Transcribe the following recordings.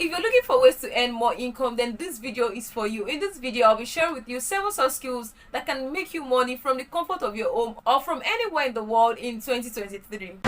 If you're looking for ways to earn more income, then this video is for you. In this video, I'll be sharing with you 7 soft skills that can make you money from the comfort of your home or from anywhere in the world in 2023.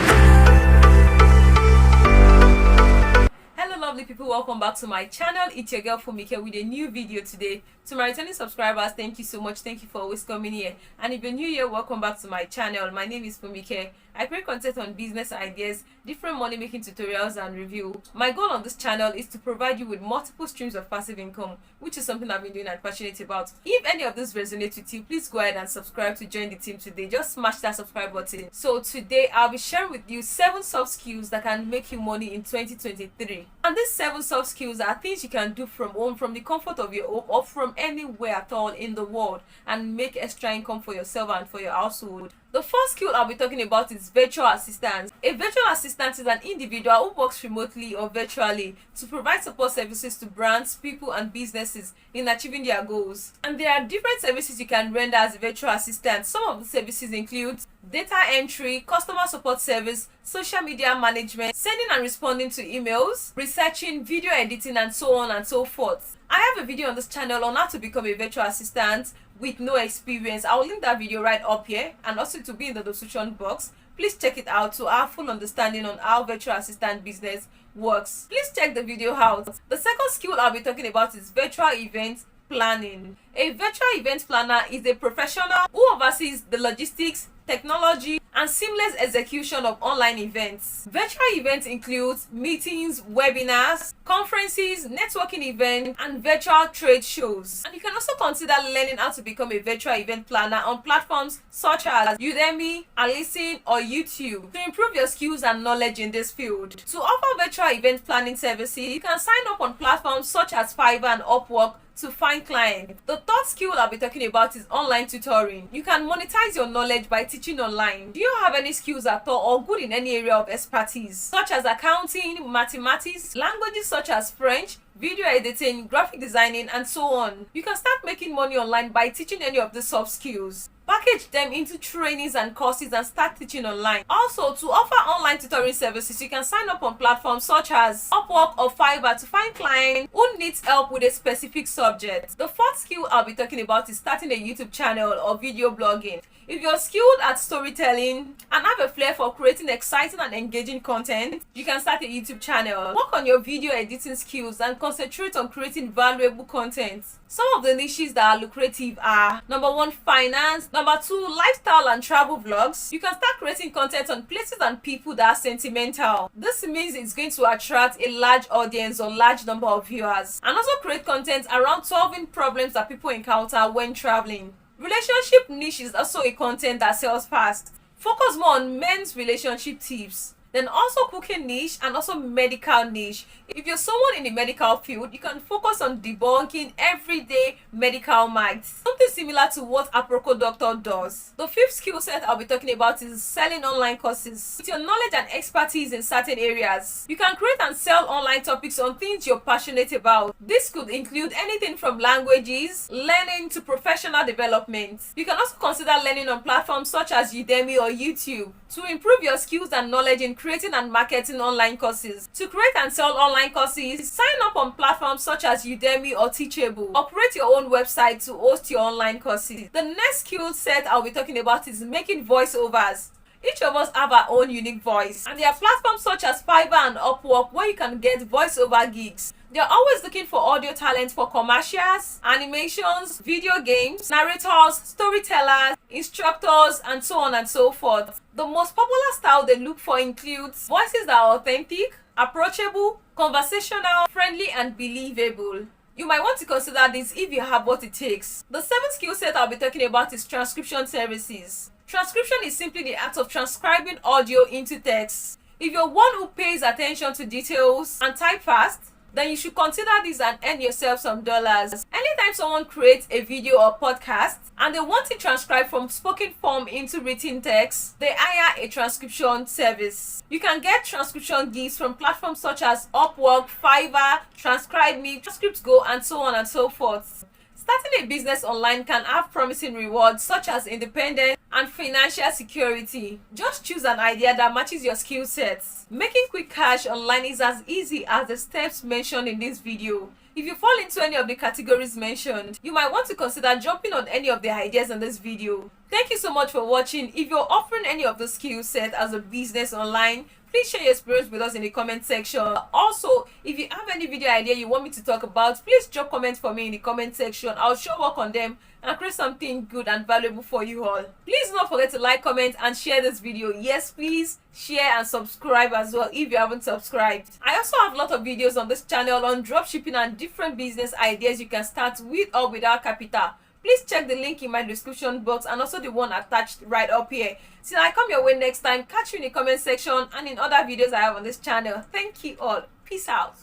Hello lovely people, welcome back to my channel. It's your girl Funmike with a new video today. To my returning subscribers, thank you so much. Thank you for always coming here. And if you're new here, welcome back to my channel. My name is Funmike. I create content on business ideas, different money making tutorials and review. My goal on this channel is to provide you with multiple streams of passive income, which is something I've been doing and passionate about. If any of this resonates with you, please go ahead and subscribe to join the team today. Just smash that subscribe button. So today I'll be sharing with you 7 soft skills that can make you money in 2023. And these 7 soft skills are things you can do from home, from the comfort of your home, or from anywhere at all in the world, and make extra income for yourself and for your household. The first skill I'll be talking about is virtual assistance. A virtual assistant is an individual who works remotely or virtually to provide support services to brands, people, and businesses in achieving their goals. And there are different services you can render as a virtual assistant. Some of the services include data entry, customer support service, social media management, sending and responding to emails, researching, video editing, and so on and so forth. I have a video on this channel on how to become a virtual assistant with no experience. I'll link that video right up here, and also to be in the description box. Please check it out to have full understanding on how virtual assistant business works. Please check the video out. The second skill I'll be talking about is virtual event planning. A virtual event planner is a professional who oversees the logistics, technology, and seamless execution of online events. Virtual events include meetings, webinars, conferences, networking events, and virtual trade shows. And you can also consider learning how to become a virtual event planner on platforms such as Udemy, Listen, or YouTube to improve your skills and knowledge in this field. To offer virtual event planning services, you can sign up on platforms such as Fiverr and Upwork to find clients. The third skill I'll be talking about is online tutoring. You can monetize your knowledge by teaching online. Do you have any skills at all or good in any area of expertise, such as accounting, mathematics, languages such as French, video editing, graphic designing, and so on? You can start making money online by teaching any of these soft skills. Package them into trainings and courses and start teaching online. Also, to offer online tutoring services, you can sign up on platforms such as Upwork or Fiverr to find clients who needs help with a specific subject. The fourth skill I'll be talking about is starting a YouTube channel or video blogging. If you're skilled at storytelling and have a flair for creating exciting and engaging content, you can start a YouTube channel. Work on your video editing skills and concentrate on creating valuable content. Some of the niches that are lucrative are: number 1, finance; number 2, lifestyle and travel vlogs. You can start creating content on places and people that are sentimental. This means it's going to attract a large audience or large number of viewers. And also create content around solving problems that people encounter when traveling. Relationship niche is also a content that sells fast. Focus more on men's relationship tips. Then also cooking niche and also medical niche. If you're someone in the medical field, you can focus on debunking everyday medical myths, something similar to what a Aproko doctor does. The fifth skill set I'll be talking about is selling online courses. With your knowledge and expertise in certain areas, you can create and sell online topics on things you're passionate about. This could include anything from languages, learning, to professional development. You can also consider learning on platforms such as Udemy or YouTube to improve your skills and knowledge in creating and marketing online courses. To create and sell online courses, sign up on platforms such as Udemy or Teachable. Operate your own website to host your online courses. The next skill set I'll be talking about is making voiceovers. Each of us have our own unique voice, and there are platforms such as Fiverr and Upwork where you can get voiceover gigs. They're always looking for audio talent for commercials, animations, video games, narrators, storytellers, instructors, and so on and so forth. The most popular style they look for includes voices that are authentic, approachable, conversational, friendly, and believable. You might want to consider this if you have what it takes. The 7th skill set I'll be talking about is transcription services. Transcription is simply the act of transcribing audio into text. If you're one who pays attention to details and type fast, then you should consider this and earn yourself some dollars. Anytime someone creates a video or podcast and they want it transcribed from spoken form into written text, they hire a transcription service. You can get transcription gigs from platforms such as Upwork, Fiverr, Transcribe Me, Transcript Go, and so on and so forth. Starting a business online can have promising rewards such as independence and financial security. Just choose an idea that matches your skill sets. Making quick cash online is as easy as the steps mentioned in this video. If you fall into any of the categories mentioned, you might want to consider jumping on any of the ideas in this video. Thank you so much for watching. If you're offering any of the skill set as a business online, please share your experience with us in the comment section. Also, if you have any video idea you want me to talk about, please drop comments for me in the comment section. I'll sure work on them and create something good and valuable for you all. Please do not forget to like, comment and share this video. Yes, please share and subscribe as well if you haven't subscribed. I also have a lot of videos on this channel on dropshipping and different business ideas you can start with or without capital. Please check the link in my description box and also the one attached right up here. Till I come your way next time, catch you in the comment section and in other videos I have on this channel. Thank you all. Peace out.